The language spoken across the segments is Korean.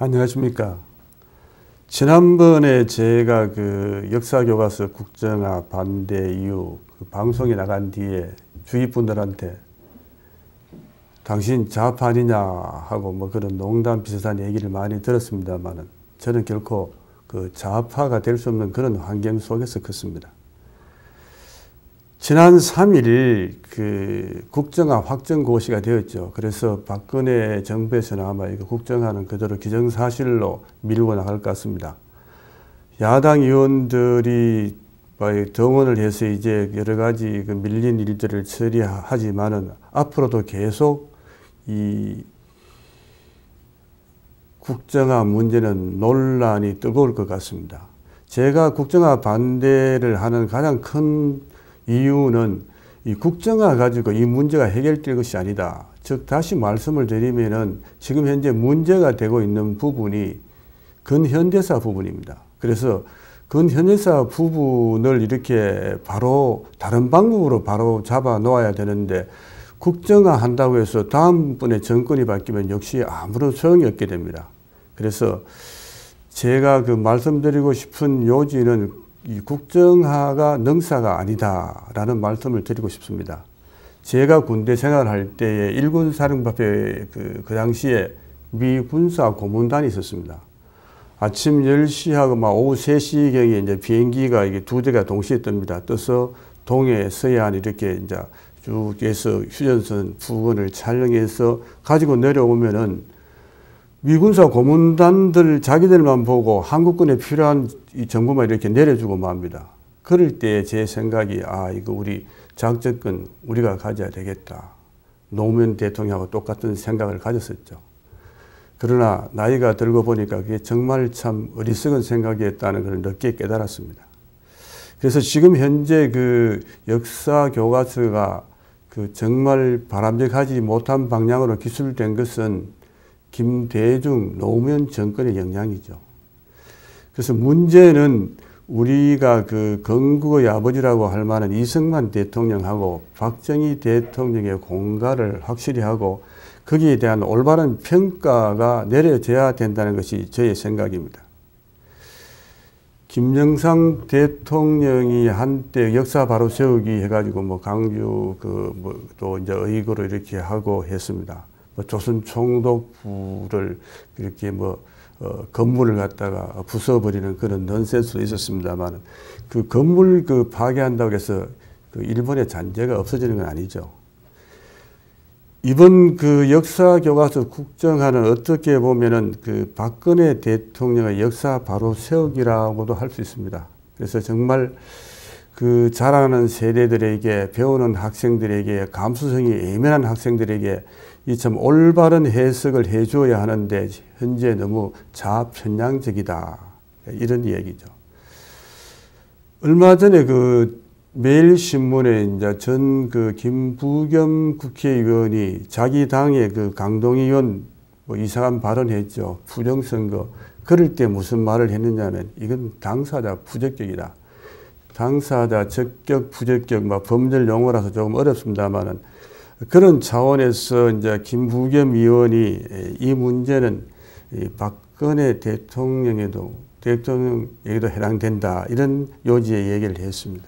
안녕하십니까. 지난번에 제가 그 역사교과서 국정화 반대 이유 방송에 나간 뒤에 주위 분들한테 당신 좌파 아니냐 하고 뭐 그런 농담 비슷한 얘기를 많이 들었습니다만은 저는 결코 그 좌파가 될 수 없는 그런 환경 속에서 컸습니다. 지난 3일 그 국정화 확정 고시가 되었죠. 그래서 박근혜 정부에서는 아마 이거 국정화는 그대로 기정사실로 밀고 나갈 것 같습니다. 야당 의원들이 동원을 해서 이제 여러 가지 그 밀린 일들을 처리하지만은 앞으로도 계속 이 국정화 문제는 논란이 뜨거울 것 같습니다. 제가 국정화 반대를 하는 가장 큰 이유는 이 국정화 가지고 이 문제가 해결될 것이 아니다. 즉 다시 말씀을 드리면은 지금 현재 문제가 되고 있는 부분이 근현대사 부분입니다. 그래서 근현대사 부분을 이렇게 바로 다른 방법으로 바로 잡아 놓아야 되는데 국정화 한다고 해서 다음번에 정권이 바뀌면 역시 아무런 소용이 없게 됩니다. 그래서 제가 그 말씀드리고 싶은 요지는 이 국정화가 능사가 아니다라는 말씀을 드리고 싶습니다. 제가 군대 생활할 때에 일군 사령부에 그 당시에 미 군사 고문단이 있었습니다. 아침 10시하고 막 오후 3시경에 이제 비행기가 이게 두 대가 동시에 뜹니다. 떠서 동해, 서해안 이렇게 이제 쭉 해서 휴전선 부근을 촬영해서 가지고 내려오면은 미군사 고문단들 자기들만 보고 한국군에 필요한 이 정보만 이렇게 내려주고 맙니다. 그럴 때 제 생각이 이거 우리 작전권 우리가 가져야 되겠다. 노무현 대통령하고 똑같은 생각을 가졌었죠. 그러나 나이가 들고 보니까 그게 정말 참 어리석은 생각이었다는 걸 늦게 깨달았습니다. 그래서 지금 현재 그 역사 교과서가 그 정말 바람직하지 못한 방향으로 기술된 것은 김대중 노무현 정권의 영향이죠. 그래서 문제는 우리가 그 건국의 아버지라고 할 만한 이승만 대통령하고 박정희 대통령의 공과를 확실히 하고 거기에 대한 올바른 평가가 내려져야 된다는 것이 저의 생각입니다. 김영삼 대통령이 한때 역사 바로 세우기 해가지고 뭐 강주 또 이제 의거로 이렇게 하고 했습니다. 조선 총독부를 이렇게 건물을 갖다가 부숴버리는 그런 넌센스도 있었습니다만 그 건물 파괴한다고 해서 그 일본의 잔재가 없어지는 건 아니죠. 이번 그 역사 교과서 국정화는 어떻게 보면은 그 박근혜 대통령의 역사 바로 세우기라고도 할 수 있습니다. 그래서 정말 그 자라는 세대들에게 배우는 학생들에게 감수성이 예민한 학생들에게 이 참 올바른 해석을 해줘야 하는데 현재 너무 좌편향적이다 이런 얘기죠. 얼마 전에 그 매일신문에 이제 전 그 김부겸 국회의원이 자기 당의 그 강동의원 이상한 발언했죠. 부정선거. 그럴 때 무슨 말을 했느냐면 이건 당사자 부적격이다. 당사자 적격, 부적격, 범절 용어라서 조금 어렵습니다만은 그런 차원에서 이제 김부겸 의원이 이 문제는 박근혜 대통령에게도 해당된다 이런 요지의 얘기를 했습니다.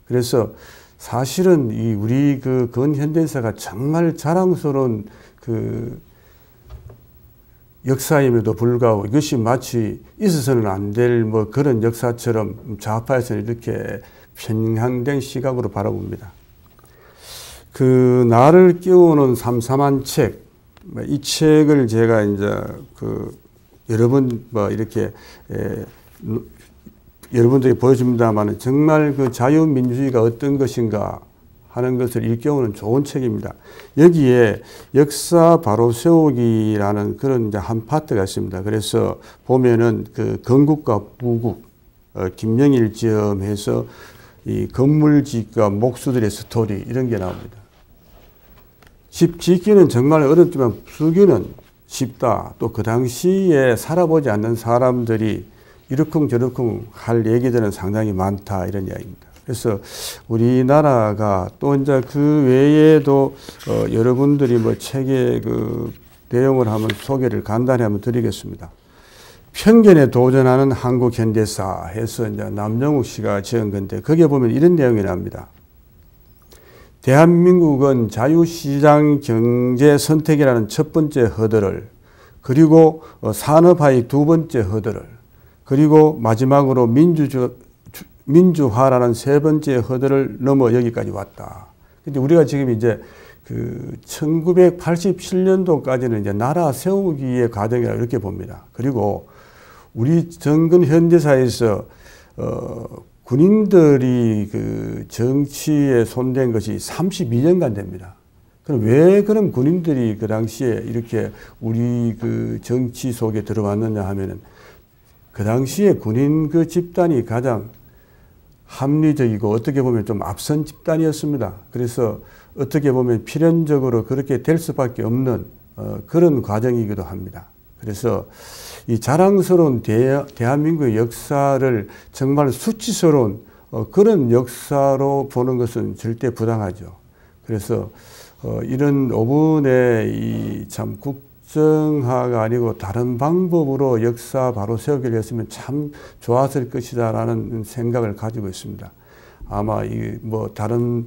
그래서 사실은 이 우리 그 근현대사가 정말 자랑스러운 그 역사임에도 불구하고 이것이 마치 있어서는 안 될 그런 역사처럼 좌파에서는 이렇게 편향된 시각으로 바라봅니다. 그 나를 끼우는 삼삼한 책, 이 책을 제가 이제 여러 번 이렇게 여러분들이 보여줍니다만 정말 그 자유민주주의가 어떤 것인가 하는 것을 일깨우는 좋은 책입니다. 여기에 역사 바로 세우기라는 그런 이제 한 파트가 있습니다. 그래서 보면은 그 건국과 부국, 김영일점 해서 이 건물짓과 목수들의 스토리 이런 게 나옵니다. 집 짓기는 정말 어렵지만 부수기는 쉽다. 또 그 당시에 살아보지 않는 사람들이 이러쿵저러쿵 할 얘기들은 상당히 많다 이런 이야기입니다. 그래서 우리나라가 또 이제 그 외에도 여러분들이 책의 그 내용을 한번 소개를 간단히 한번 드리겠습니다. 편견에 도전하는 한국 현대사 해서 이제 남정욱 씨가 지은 건데 거기에 보면 이런 내용이 나옵니다. 대한민국은 자유시장 경제 선택이라는 첫 번째 허들을, 그리고 산업화의 두 번째 허들을, 그리고 마지막으로 민주화라는 세 번째 허들을 넘어 여기까지 왔다. 근데 우리가 지금 이제 그 1987년도까지는 이제 나라 세우기의 과정이라고 이렇게 봅니다. 그리고 우리 정근 현대사에서 군인들이 그 정치에 손댄 것이 32년간 됩니다. 그럼 왜 그런 군인들이 그 당시에 이렇게 우리 그 정치 속에 들어왔느냐 하면은 그 당시에 군인 그 집단이 가장 합리적이고 어떻게 보면 좀 앞선 집단이었습니다. 그래서 어떻게 보면 필연적으로 그렇게 될 수밖에 없는 그런 과정이기도 합니다. 그래서 이 자랑스러운 대한민국의 역사를 정말 수치스러운 그런 역사로 보는 것은 절대 부당하죠. 그래서 이런 5분의 이 참 국정화가 아니고 다른 방법으로 역사 바로 세우기를 했으면 참 좋았을 것이다라는 생각을 가지고 있습니다. 아마 이 뭐 다른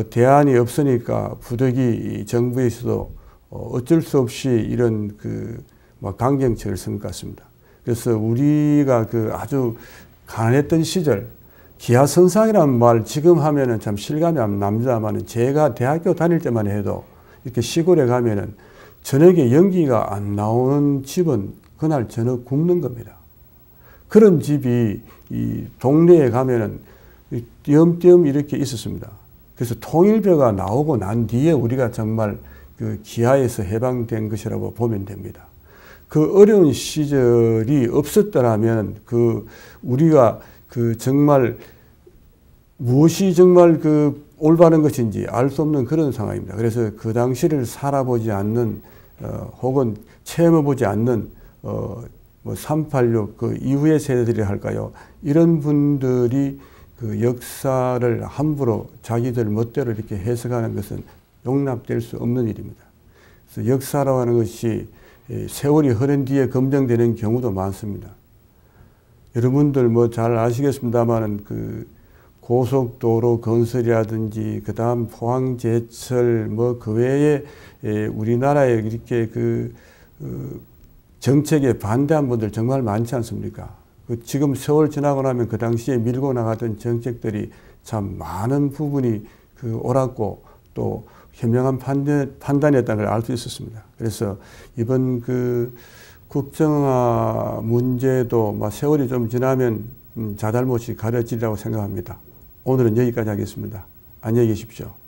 대안이 없으니까 부득이 정부에서도 어쩔 수 없이 이런 그 강경책을 쓴 것 같습니다. 그래서 우리가 그 아주 가난했던 시절, 기하선상이라는 말 지금 하면은 참 실감이 안 납니다만은 제가 대학교 다닐 때만 해도 이렇게 시골에 가면은 저녁에 연기가 안 나오는 집은 그날 저녁 굶는 겁니다. 그런 집이 이 동네에 가면은 띄엄띄엄 이렇게 있었습니다. 그래서 통일교가 나오고 난 뒤에 우리가 정말 그 기하에서 해방된 것이라고 보면 됩니다. 그 어려운 시절이 없었더라면 그 우리가 그 정말 무엇이 정말 그 올바른 것인지 알 수 없는 그런 상황입니다. 그래서 그 당시를 살아보지 않는 혹은 체험해보지 않는 뭐 386 그 이후의 세대들이 할까요? 이런 분들이 그 역사를 함부로 자기들 멋대로 이렇게 해석하는 것은 용납될 수 없는 일입니다. 그래서 역사라고 하는 것이 세월이 흐른 뒤에 검증되는 경우도 많습니다. 여러분들 뭐 잘 아시겠습니다만은 그 고속도로 건설이라든지 그 다음 포항제철 뭐 그 외에 우리나라에 이렇게 그 정책에 반대한 분들 정말 많지 않습니까? 지금 세월 지나고 나면 그 당시에 밀고 나가던 정책들이 참 많은 부분이 그 옳았고 또 현명한 판단이었다는 걸 알 수 있었습니다. 그래서 이번 그 국정화 문제도 세월이 좀 지나면 자잘못이 가려지리라고 생각합니다. 오늘은 여기까지 하겠습니다. 안녕히 계십시오.